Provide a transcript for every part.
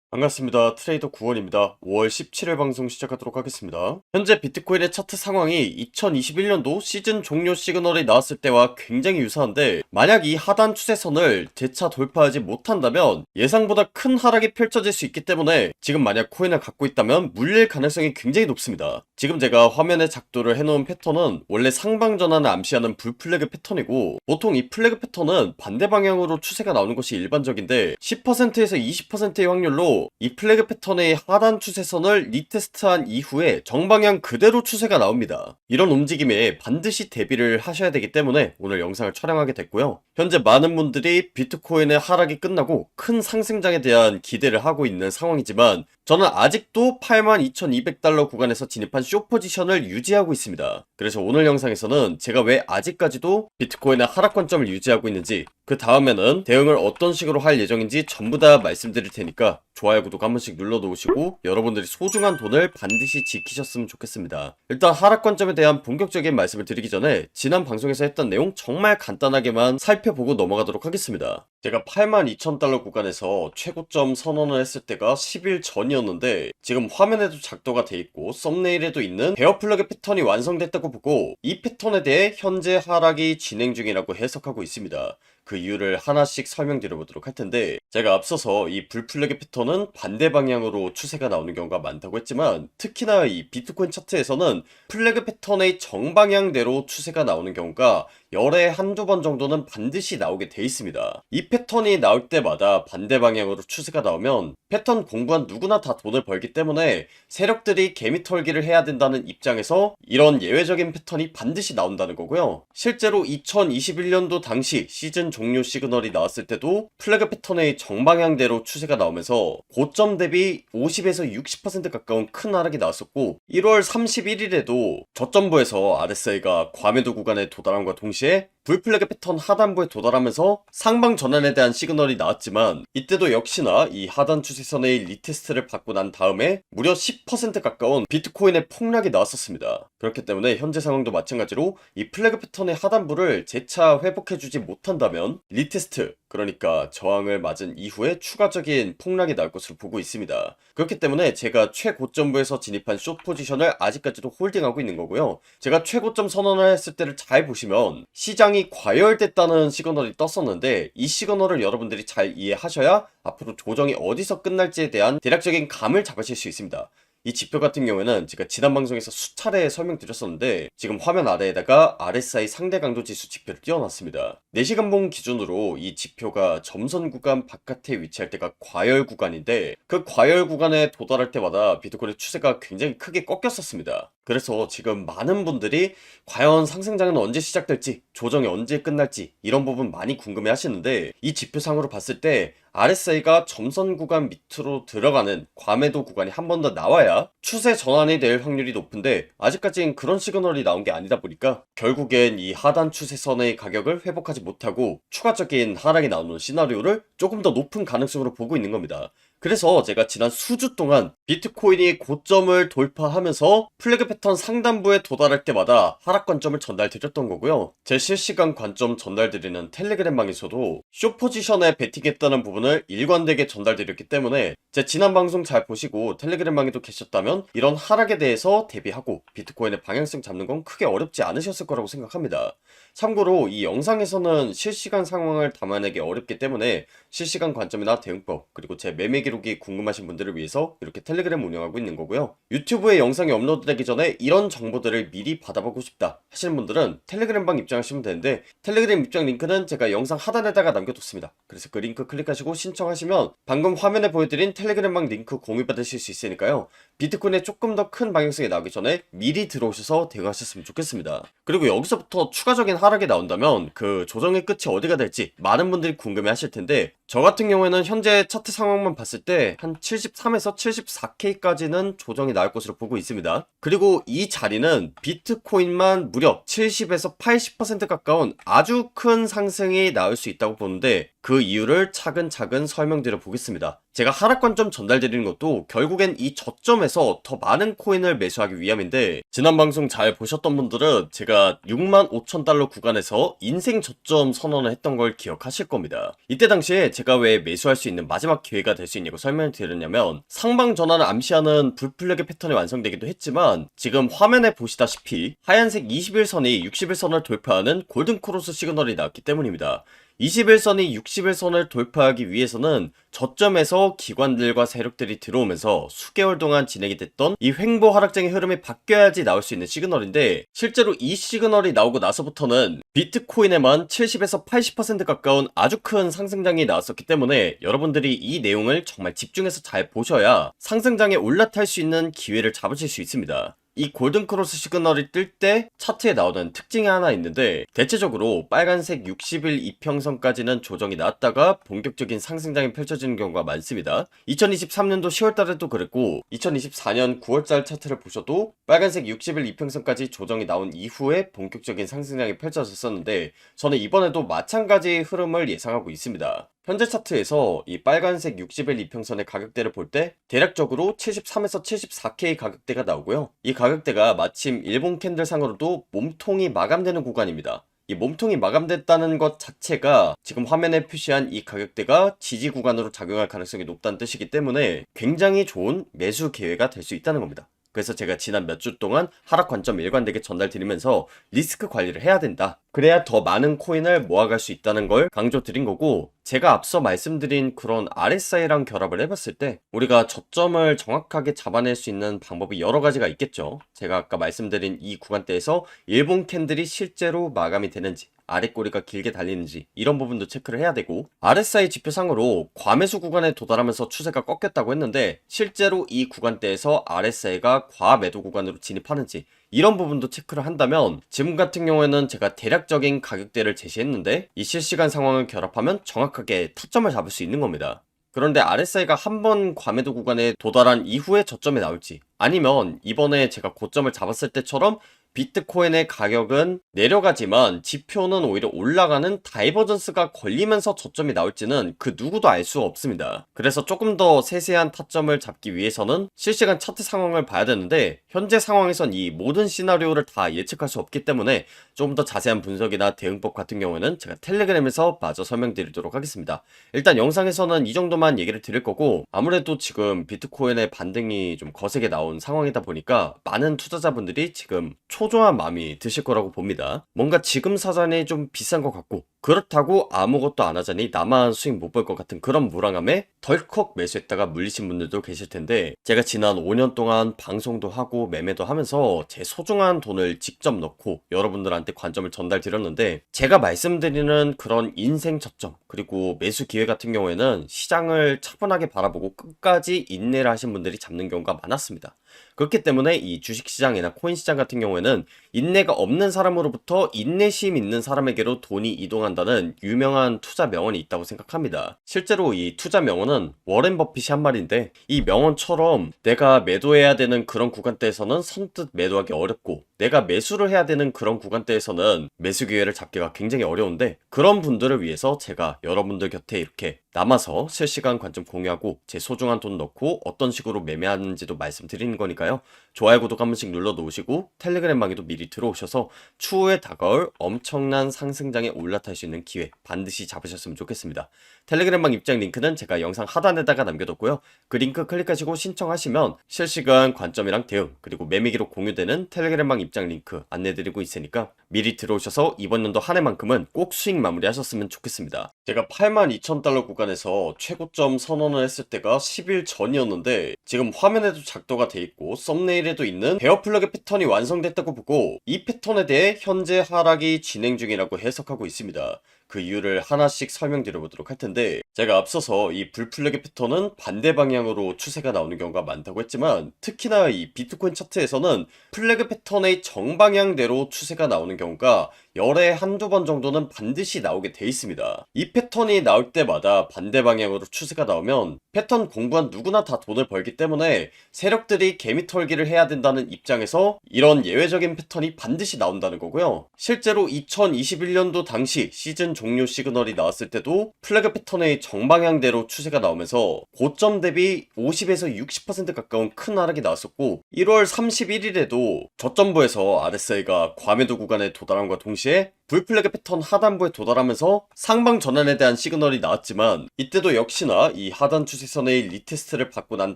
반갑습니다. 트레이더 구원입니다. 5월 17일 방송 시작하도록 하겠습니다. 현재 비트코인의 차트 상황이 2021년도 시즌 종료 시그널이 나왔을 때와 굉장히 유사한데, 만약 이 하단 추세선을 재차 돌파하지 못한다면 예상보다 큰 하락이 펼쳐질 수 있기 때문에 지금 만약 코인을 갖고 있다면 물릴 가능성이 굉장히 높습니다. 지금 제가 화면에 작도를 해놓은 패턴은 원래 상방 전환을 암시하는 불플래그 패턴이고, 보통 이 플래그 패턴은 반대 방향으로 추세가 나오는 것이 일반적인데 10%에서 20%의 확률로 이 플래그 패턴의 하단 추세선을 리테스트한 이후에 정방향 그대로 추세가 나옵니다. 이런 움직임에 반드시 대비를 하셔야 되기 때문에 오늘 영상을 촬영하게 됐고요. 현재 많은 분들이 비트코인의 하락이 끝나고 큰 상승장에 대한 기대를 하고 있는 상황이지만, 저는 아직도 82,200달러 구간에서 진입한 숏 포지션을 유지하고 있습니다. 그래서 오늘 영상에서는 제가 왜 아직까지도 비트코인의 하락 관점을 유지하고 있는지, 그 다음에는 대응을 어떤 식으로 할 예정인지 전부 다 말씀드릴 테니까 좋아요, 구독 한 번씩 눌러놓으시고 여러분들이 소중한 돈을 반드시 지키셨으면 좋겠습니다. 일단 하락 관점에 대한 본격적인 말씀을 드리기 전에 지난 방송에서 했던 내용 정말 간단하게만 살펴보고 넘어가도록 하겠습니다. 제가 82,000달러 구간에서 최고점 선언을 했을 때가 10일 전이었는데, 지금 화면에도 작도가 돼 있고 썸네일에도 있는 베어 플러그 패턴이 완성됐다고 보고 이 패턴에 대해 현재 하락이 진행 중이라고 해석하고 있습니다. 그 이유를 하나씩 설명드려 보도록 할 텐데, 제가 앞서서 이 불플래그 패턴은 반대 방향으로 추세가 나오는 경우가 많다고 했지만, 특히나 이 비트코인 차트에서는 플래그 패턴의 정방향대로 추세가 나오는 경우가 열에 한두 번 정도는 반드시 나오게 돼 있습니다. 이 패턴이 나올 때마다 반대 방향으로 추세가 나오면 패턴 공부한 누구나 다 돈을 벌기 때문에 세력들이 개미 털기를 해야 된다는 입장에서 이런 예외적인 패턴이 반드시 나온다는 거고요. 실제로 2021년도 당시 시즌 종료 시그널이 나왔을 때도 플래그 패턴의 정방향대로 추세가 나오면서 고점 대비 50에서 60% 가까운 큰 하락이 나왔었고, 1월 31일에도 저점부에서 RSI가 과매도 구간에 도달함과 동시에 불플래그 패턴 하단부에 도달하면서 상방 전환에 대한 시그널이 나왔지만, 이때도 역시나 이 하단 추세선의 리테스트를 받고 난 다음에 무려 10% 가까운 비트코인의 폭락이 나왔었습니다. 그렇기 때문에 현재 상황도 마찬가지로 이 플래그 패턴의 하단부를 재차 회복해주지 못한다면 리테스트, 그러니까 저항을 맞은 이후에 추가적인 폭락이 나올 것으로 보고 있습니다. 그렇기 때문에 제가 최고점부에서 진입한 숏 포지션을 아직까지도 홀딩하고 있는 거고요. 제가 최고점 선언을 했을 때를 잘 보시면 시장이 과열됐다는 시그널이 떴었는데, 이 시그널을 여러분들이 잘 이해하셔야 앞으로 조정이 어디서 끝날지에 대한 대략적인 감을 잡으실 수 있습니다. 이 지표 같은 경우에는 제가 지난 방송에서 수차례 설명드렸었는데, 지금 화면 아래에다가 RSI 상대 강도 지수 지표를 띄워놨습니다. 4시간봉 기준으로 이 지표가 점선 구간 바깥에 위치할 때가 과열 구간인데, 그 과열 구간에 도달할 때마다 비트코인의 추세가 굉장히 크게 꺾였었습니다. 그래서 지금 많은 분들이 과연 상승장은 언제 시작될지, 조정이 언제 끝날지 이런 부분 많이 궁금해 하시는데, 이 지표상으로 봤을 때 RSI가 점선 구간 밑으로 들어가는 과매도 구간이 한 번 더 나와야 추세 전환이 될 확률이 높은데, 아직까지는 그런 시그널이 나온 게 아니다 보니까 결국엔 이 하단 추세선의 가격을 회복하지 못하고 추가적인 하락이 나오는 시나리오를 조금 더 높은 가능성으로 보고 있는 겁니다. 그래서 제가 지난 수주 동안 비트코인이 고점을 돌파하면서 플래그 패턴 상단부에 도달할 때마다 하락 관점을 전달드렸던 거고요. 제 실시간 관점 전달드리는 텔레그램방에서도 숏 포지션에 베팅했다는 부분을 일관되게 전달드렸기 때문에, 제 지난 방송 잘 보시고 텔레그램방에도 계셨다면 이런 하락에 대해서 대비하고 비트코인의 방향성 잡는 건 크게 어렵지 않으셨을 거라고 생각합니다. 참고로 이 영상에서는 실시간 상황을 담아내기 어렵기 때문에 실시간 관점이나 대응법, 그리고 제 매매 기록이 궁금하신 분들을 위해서 이렇게 텔레그램 운영하고 있는 거고요. 유튜브에 영상이 업로드되기 전에 이런 정보들을 미리 받아보고 싶다 하시는 분들은 텔레그램방 입장하시면 되는데, 텔레그램 입장 링크는 제가 영상 하단에다가 남겨뒀습니다. 그래서 그 링크 클릭하시고 신청하시면 방금 화면에 보여드린 텔레그램방 링크 공유받으실 수 있으니까요. 비트코인에 조금 더 큰 방향성이 나오기 전에 미리 들어오셔서 대응하셨으면 좋겠습니다. 그리고 여기서부터 추가적인 하락이 나온다면 그 조정의 끝이 어디가 될지 많은 분들이 궁금해 하실 텐데, 저 같은 경우에는 현재 차트 상황만 봤을 때 한 73에서 74K까지는 조정이 나올 것으로 보고 있습니다. 그리고 이 자리는 비트코인만 무려 70에서 80% 가까운 아주 큰 상승이 나올 수 있다고 보는데, 그 이유를 차근차근 설명드려 보겠습니다. 제가 하락 관점 전달드리는 것도 결국엔 이 저점에서 더 많은 코인을 매수하기 위함인데, 지난 방송 잘 보셨던 분들은 제가 65,000달러 구간에서 인생 저점 선언을 했던 걸 기억하실 겁니다. 이때 당시에 제가 왜 매수할 수 있는 마지막 기회가 될 수 있냐고 설명을 드렸냐면, 상방 전환을 암시하는 불플래그 패턴이 완성되기도 했지만 지금 화면에 보시다시피 하얀색 21선이 60일선을 돌파하는 골든크로스 시그널이 나왔기 때문입니다. 21선이 60일선을 돌파하기 위해서는 저점에서 기관들과 세력들이 들어오면서 수개월 동안 진행이 됐던 이 횡보 하락장의 흐름이 바뀌어야지 나올 수 있는 시그널인데, 실제로 이 시그널이 나오고 나서부터는 비트코인에만 70에서 80% 가까운 아주 큰 상승장이 나왔었기 때문에 여러분들이 이 내용을 정말 집중해서 잘 보셔야 상승장에 올라탈 수 있는 기회를 잡으실 수 있습니다. 이 골든크로스 시그널이 뜰 때 차트에 나오는 특징이 하나 있는데, 대체적으로 빨간색 60일 이평선까지는 조정이 나왔다가 본격적인 상승장이 펼쳐지는 경우가 많습니다. 2023년도 10월달에도 그랬고 2024년 9월달 차트를 보셔도 빨간색 60일 이평선까지 조정이 나온 이후에 본격적인 상승장이 펼쳐졌었는데, 저는 이번에도 마찬가지 흐름을 예상하고 있습니다. 현재 차트에서 이 빨간색 60일 이평선의 가격대를 볼 때 대략적으로 73에서 74K 가격대가 나오고요. 이 가격대가 마침 일본 캔들상으로도 몸통이 마감되는 구간입니다. 이 몸통이 마감됐다는 것 자체가 지금 화면에 표시한 이 가격대가 지지 구간으로 작용할 가능성이 높다는 뜻이기 때문에 굉장히 좋은 매수 기회가 될 수 있다는 겁니다. 그래서 제가 지난 몇 주 동안 하락 관점 일관되게 전달드리면서 리스크 관리를 해야 된다, 그래야 더 많은 코인을 모아갈 수 있다는 걸 강조드린 거고, 제가 앞서 말씀드린 그런 RSI랑 결합을 해봤을 때 우리가 저점을 정확하게 잡아낼 수 있는 방법이 여러 가지가 있겠죠. 제가 아까 말씀드린 이 구간대에서 일본 캔들이 실제로 마감이 되는지, 아랫꼬리가 길게 달리는지 이런 부분도 체크를 해야 되고, RSI 지표상으로 과매수 구간에 도달하면서 추세가 꺾였다고 했는데 실제로 이 구간대에서 RSI가 과매도 구간으로 진입하는지 이런 부분도 체크를 한다면, 지금 같은 경우에는 제가 대략적인 가격대를 제시했는데 이 실시간 상황을 결합하면 정확하게 타점을 잡을 수 있는 겁니다. 그런데 RSI가 한 번 과매도 구간에 도달한 이후에 저점에 나올지, 아니면 이번에 제가 고점을 잡았을 때처럼 비트코인의 가격은 내려가지만 지표는 오히려 올라가는 다이버전스가 걸리면서 저점이 나올지는 그 누구도 알 수 없습니다. 그래서 조금 더 세세한 타점을 잡기 위해서는 실시간 차트 상황을 봐야 되는데, 현재 상황에선 이 모든 시나리오를 다 예측할 수 없기 때문에 조금 더 자세한 분석이나 대응법 같은 경우에는 제가 텔레그램에서 마저 설명드리도록 하겠습니다. 일단 영상에서는 이 정도만 얘기를 드릴 거고, 아무래도 지금 비트코인의 반등이 좀 거세게 나온 상황이다 보니까 많은 투자자분들이 지금 초조한 마음이 드실 거라고 봅니다. 뭔가 지금 사전에 좀 비싼 것 같고, 그렇다고 아무것도 안 하자니 나만 수익 못 볼 것 같은 그런 불안감에 덜컥 매수했다가 물리신 분들도 계실 텐데, 제가 지난 5년 동안 방송도 하고 매매도 하면서 제 소중한 돈을 직접 넣고 여러분들한테 관점을 전달드렸는데, 제가 말씀드리는 그런 인생 저점 그리고 매수 기회 같은 경우에는 시장을 차분하게 바라보고 끝까지 인내를 하신 분들이 잡는 경우가 많았습니다. 그렇기 때문에 이 주식시장이나 코인시장 같은 경우에는 인내가 없는 사람으로부터 인내심 있는 사람에게로 돈이 이동한다는 유명한 투자 명언이 있다고 생각합니다. 실제로 이 투자 명언은 워렌 버핏이 한 말인데, 이 명언처럼 내가 매도해야 되는 그런 구간대에서는 선뜻 매도하기 어렵고, 내가 매수를 해야 되는 그런 구간대에서는 매수 기회를 잡기가 굉장히 어려운데, 그런 분들을 위해서 제가 여러분들 곁에 이렇게 남아서 실시간 관점 공유하고 제 소중한 돈 넣고 어떤 식으로 매매하는지도 말씀드리는 거니까요. 좋아요, 구독 한 번씩 눌러 놓으시고 텔레그램방에도 미리 들어오셔서 추후에 다가올 엄청난 상승장에 올라탈 수 있는 기회 반드시 잡으셨으면 좋겠습니다. 텔레그램방 입장 링크는 제가 영상 하단에다가 남겨뒀고요. 그 링크 클릭하시고 신청하시면 실시간 관점이랑 대응, 그리고 매매기로 공유되는 텔레그램방 입장 링크 안내드리고 있으니까 미리 들어오셔서 이번 연도 한 해만큼은 꼭 수익 마무리하셨으면 좋겠습니다. 제가 82,000달러 구간에서 최고점 선언을 했을 때가 10일 전이었는데, 지금 화면에도 작도가 돼 있고 썸네일에도 있는 베어 플러그 패턴이 완성됐다고 보고 이 패턴에 대해 현재 하락이 진행 중이라고 해석하고 있습니다. 그 이유를 하나씩 설명드려 보도록 할 텐데, 제가 앞서서 이 불플래그 패턴은 반대 방향으로 추세가 나오는 경우가 많다고 했지만, 특히나 이 비트코인 차트에서는 플래그 패턴의 정방향대로 추세가 나오는 경우가 열에 한두 번 정도는 반드시 나오게 돼 있습니다. 이 패턴이 나올 때마다 반대 방향으로 추세가 나오면 패턴 공부한 누구나 다 돈을 벌기 때문에 세력들이 개미 털기를 해야 된다는 입장에서 이런 예외적인 패턴이 반드시 나온다는 거고요. 실제로 2021년도 당시 시즌 종료 시그널이 나왔을 때도 플래그 패턴의 정방향대로 추세가 나오면서 고점 대비 50에서 60% 가까운 큰 하락이 나왔었고, 1월 31일에도 저점부에서 RSI가 과매도 구간에 도달함과 동시에 불플래그 패턴 하단부에 도달하면서 상방 전환에 대한 시그널이 나왔지만, 이때도 역시나 이 하단 추세선의 리테스트를 받고 난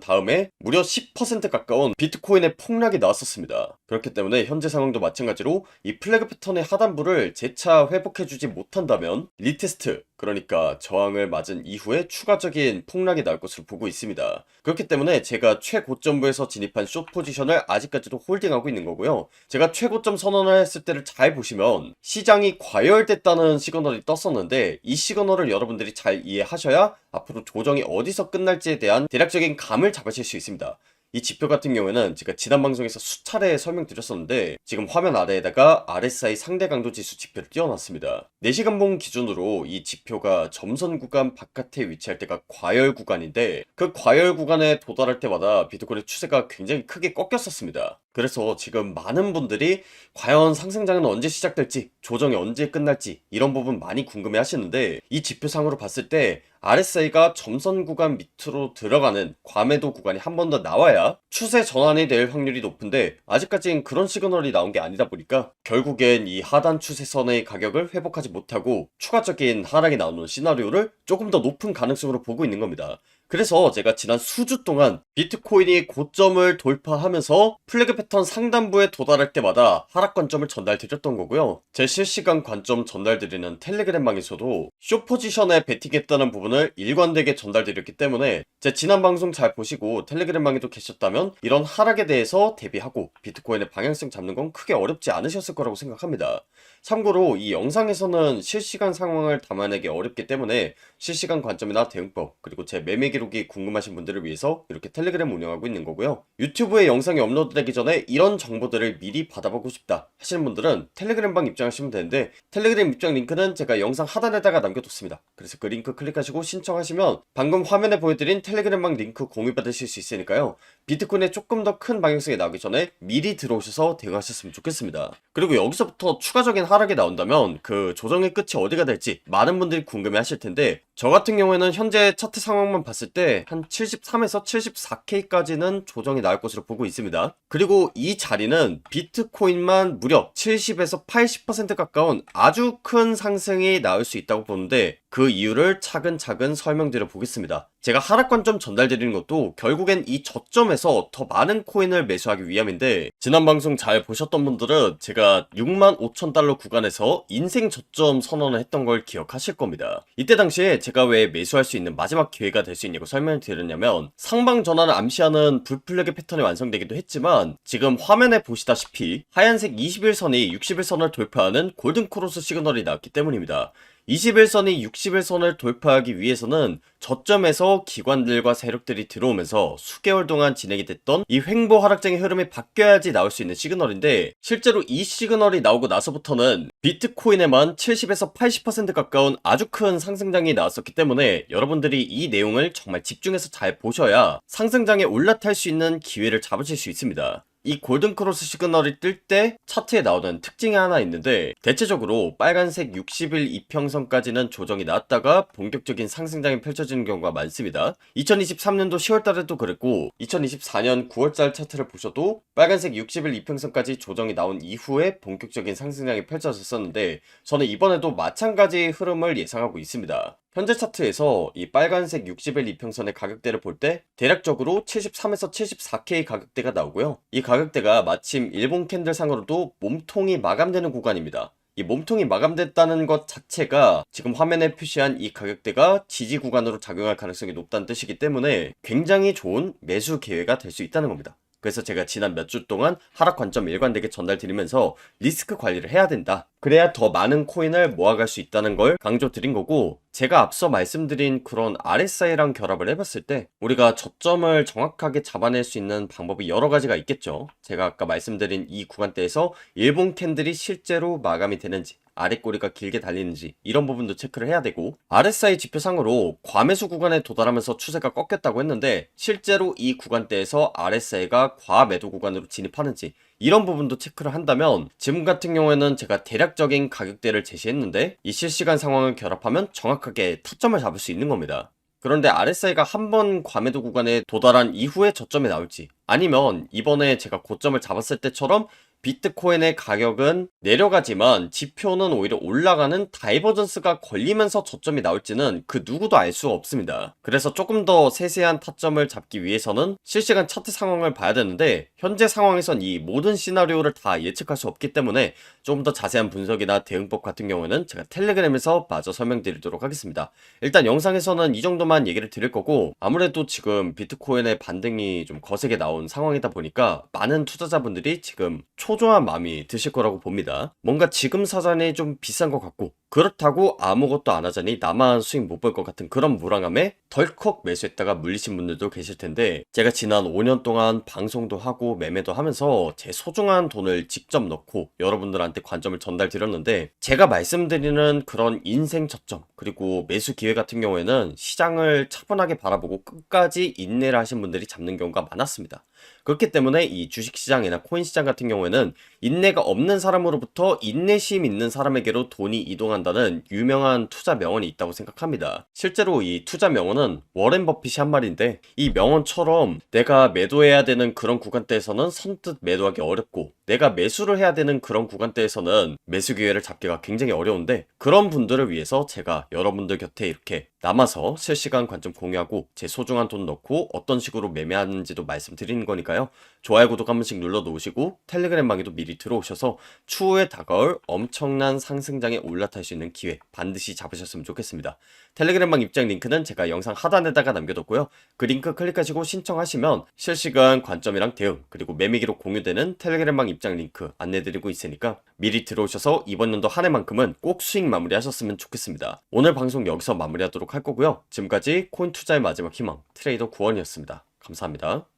다음에 무려 10% 가까운 비트코인의 폭락이 나왔었습니다. 그렇기 때문에 현재 상황도 마찬가지로 이 플래그 패턴의 하단부를 재차 회복해주지 못한다면 리테스트, 그러니까 저항을 맞은 이후에 추가적인 폭락이 나올 것으로 보고 있습니다. 그렇기 때문에 제가 최고점부에서 진입한 숏 포지션을 아직까지도 홀딩하고 있는 거고요. 제가 최고점 선언을 했을 때를 잘 보시면 시장이 과열됐다는 시그널이 떴었는데, 이 시그널을 여러분들이 잘 이해하셔야 앞으로 조정이 어디서 끝날지에 대한 대략적인 감을 잡으실 수 있습니다. 이 지표 같은 경우에는 제가 지난 방송에서 수차례 설명드렸었는데, 지금 화면 아래에다가 RSI 상대 강도 지수 지표를 띄워놨습니다. 4시간봉 기준으로 이 지표가 점선 구간 바깥에 위치할 때가 과열 구간인데, 그 과열 구간에 도달할 때마다 비트코인의 추세가 굉장히 크게 꺾였었습니다. 그래서 지금 많은 분들이 과연 상승장은 언제 시작될지, 조정이 언제 끝날지 이런 부분 많이 궁금해 하시는데, 이 지표상으로 봤을 때 RSI가 점선 구간 밑으로 들어가는 과매도 구간이 한 번 더 나와야 추세 전환이 될 확률이 높은데, 아직까지는 그런 시그널이 나온 게 아니다 보니까 결국엔 이 하단 추세선의 가격을 회복하지 못하고 추가적인 하락이 나오는 시나리오를 조금 더 높은 가능성으로 보고 있는 겁니다. 그래서 제가 지난 수주 동안 비트코인이 고점을 돌파하면서 플래그 패턴 상단부에 도달할 때마다 하락 관점을 전달드렸던 거고요. 제 실시간 관점 전달드리는 텔레그램방에서도 숏 포지션에 베팅했다는 부분을 일관되게 전달드렸기 때문에, 제 지난 방송 잘 보시고 텔레그램방에도 계셨다면 이런 하락에 대해서 대비하고 비트코인의 방향성 잡는 건 크게 어렵지 않으셨을 거라고 생각합니다. 참고로 이 영상에서는 실시간 상황을 담아내기 어렵기 때문에 실시간 관점이나 대응법, 그리고 제 매매 기록이 궁금하신 분들을 위해서 이렇게 텔레그램 운영하고 있는 거고요. 유튜브에 영상이 업로드되기 전에 이런 정보들을 미리 받아보고 싶다 하시는 분들은 텔레그램방 입장하시면 되는데, 텔레그램 입장 링크는 제가 영상 하단에다가 남겨뒀습니다. 그래서 그 링크 클릭하시고 신청하시면 방금 화면에 보여드린 텔레그램방 링크 공유받으실 수 있으니까요. 비트코인에 조금 더 큰 방향성이 나오기 전에 미리 들어오셔서 대응하셨으면 좋겠습니다. 그리고 여기서부터 추가적인 하락이 나온다면 그 조정의 끝이 어디가 될지 많은 분들이 궁금해 하실 텐데, 저 같은 경우에는 현재 차트 상황만 봤을 때 한 73에서 74K까지는 조정이 나올 것으로 보고 있습니다. 그리고 이 자리는 비트코인만 무려 70에서 80% 가까운 아주 큰 상승이 나올 수 있다고 보는데, 그 이유를 차근차근 설명드려 보겠습니다. 제가 하락 관점 전달드리는 것도 결국엔 이 저점에서 더 많은 코인을 매수하기 위함인데, 지난 방송 잘 보셨던 분들은 제가 65,000달러 구간에서 인생 저점 선언을 했던 걸 기억하실 겁니다. 이때 당시에 제가 왜 매수할 수 있는 마지막 기회가 될 수 있냐고 설명을 드렸냐면, 상방 전환을 암시하는 불플래그 패턴이 완성되기도 했지만, 지금 화면에 보시다시피 하얀색 21선이 61선을 돌파하는 골든크로스 시그널이 나왔기 때문입니다. 21선이 61선을 돌파하기 위해서는 저점에서 기관들과 세력들이 들어오면서 수개월 동안 진행이 됐던 이 횡보 하락장의 흐름이 바뀌어야지 나올 수 있는 시그널인데, 실제로 이 시그널이 나오고 나서부터는 비트코인에만 70에서 80% 가까운 아주 큰 상승장이 나왔었기 때문에, 여러분들이 이 내용을 정말 집중해서 잘 보셔야 상승장에 올라탈 수 있는 기회를 잡으실 수 있습니다. 이 골든크로스 시그널이 뜰 때 차트에 나오는 특징이 하나 있는데, 대체적으로 빨간색 60일 이평선까지는 조정이 나왔다가 본격적인 상승장이 펼쳐지는 경우가 많습니다. 2023년도 10월달에도 그랬고, 2024년 9월달 차트를 보셔도 빨간색 60일 이평선까지 조정이 나온 이후에 본격적인 상승장이 펼쳐졌었는데, 저는 이번에도 마찬가지 흐름을 예상하고 있습니다. 현재 차트에서 이 빨간색 60일 이평선의 가격대를 볼 때 대략적으로 73에서 74K 가격대가 나오고요. 이 가격대가 마침 일본 캔들 상으로도 몸통이 마감되는 구간입니다. 이 몸통이 마감됐다는 것 자체가 지금 화면에 표시한 이 가격대가 지지 구간으로 작용할 가능성이 높다는 뜻이기 때문에 굉장히 좋은 매수 기회가 될 수 있다는 겁니다. 그래서 제가 지난 몇 주 동안 하락 관점 일관되게 전달드리면서 리스크 관리를 해야 된다, 그래야 더 많은 코인을 모아갈 수 있다는 걸 강조드린 거고, 제가 앞서 말씀드린 그런 RSI랑 결합을 해봤을 때 우리가 저점을 정확하게 잡아낼 수 있는 방법이 여러 가지가 있겠죠. 제가 아까 말씀드린 이 구간대에서 일본 캔들이 실제로 마감이 되는지, 아래 꼬리가 길게 달리는지 이런 부분도 체크를 해야 되고, RSI 지표상으로 과매수 구간에 도달하면서 추세가 꺾였다고 했는데 실제로 이 구간대에서 RSI가 과매도 구간으로 진입하는지 이런 부분도 체크를 한다면, 지금 같은 경우에는 제가 대략적인 가격대를 제시했는데 이 실시간 상황을 결합하면 정확하게 타점을 잡을 수 있는 겁니다. 그런데 RSI가 한 번 과매도 구간에 도달한 이후에 저점이 나올지, 아니면 이번에 제가 고점을 잡았을 때처럼 비트코인의 가격은 내려가지만 지표는 오히려 올라가는 다이버전스가 걸리면서 저점이 나올지는 그 누구도 알 수가 없습니다. 그래서 조금 더 세세한 타점을 잡기 위해서는 실시간 차트 상황을 봐야 되는데, 현재 상황에선 이 모든 시나리오를 다 예측할 수 없기 때문에 조금 더 자세한 분석이나 대응법 같은 경우는 제가 텔레그램에서 마저 설명드리도록 하겠습니다. 일단 영상에서는 이 정도만 얘기를 드릴 거고, 아무래도 지금 비트코인의 반등이 좀 거세게 나온 상황이다 보니까 많은 투자자분들이 지금 초조한 마음이 드실 거라고 봅니다. 뭔가 지금 사전이 좀 비싼 것 같고, 그렇다고 아무것도 안 하자니 나만 수익 못 볼 것 같은 그런 불안감에 덜컥 매수했다가 물리신 분들도 계실 텐데, 제가 지난 5년 동안 방송도 하고 매매도 하면서 제 소중한 돈을 직접 넣고 여러분들한테 관점을 전달 드렸는데, 제가 말씀드리는 그런 인생 저점 그리고 매수 기회 같은 경우에는 시장을 차분하게 바라보고 끝까지 인내를 하신 분들이 잡는 경우가 많았습니다. 그렇기 때문에 이 주식시장이나 코인시장 같은 경우에는 인내가 없는 사람으로부터 인내심 있는 사람에게로 돈이 이동한다는 유명한 투자 명언이 있다고 생각합니다. 실제로 이 투자 명언은 워렌 버핏이 한 말인데, 이 명언처럼 내가 매도해야 되는 그런 구간대에서는 선뜻 매도하기 어렵고, 내가 매수를 해야 되는 그런 구간대에서는 매수 기회를 잡기가 굉장히 어려운데, 그런 분들을 위해서 제가 여러분들 곁에 이렇게 남아서 실시간 관점 공유하고 제 소중한 돈 넣고 어떤 식으로 매매하는지도 말씀드리는 거니까요. 좋아요, 구독 한 번씩 눌러 놓으시고 텔레그램방에도 미리 들어오셔서 추후에 다가올 엄청난 상승장에 올라탈 수 있는 기회 반드시 잡으셨으면 좋겠습니다. 텔레그램방 입장 링크는 제가 영상 하단에다가 남겨뒀고요. 그 링크 클릭하시고 신청하시면 실시간 관점이랑 대응, 그리고 매매 기록 공유되는 텔레그램방 입장 링크 안내드리고 있으니까 미리 들어오셔서 이번 연도 한 해만큼은 꼭 수익 마무리하셨으면 좋겠습니다. 오늘 방송 여기서 마무리하도록 할 거고요. 지금까지 코인 투자의 마지막 희망 트레이더 구원이었습니다. 감사합니다.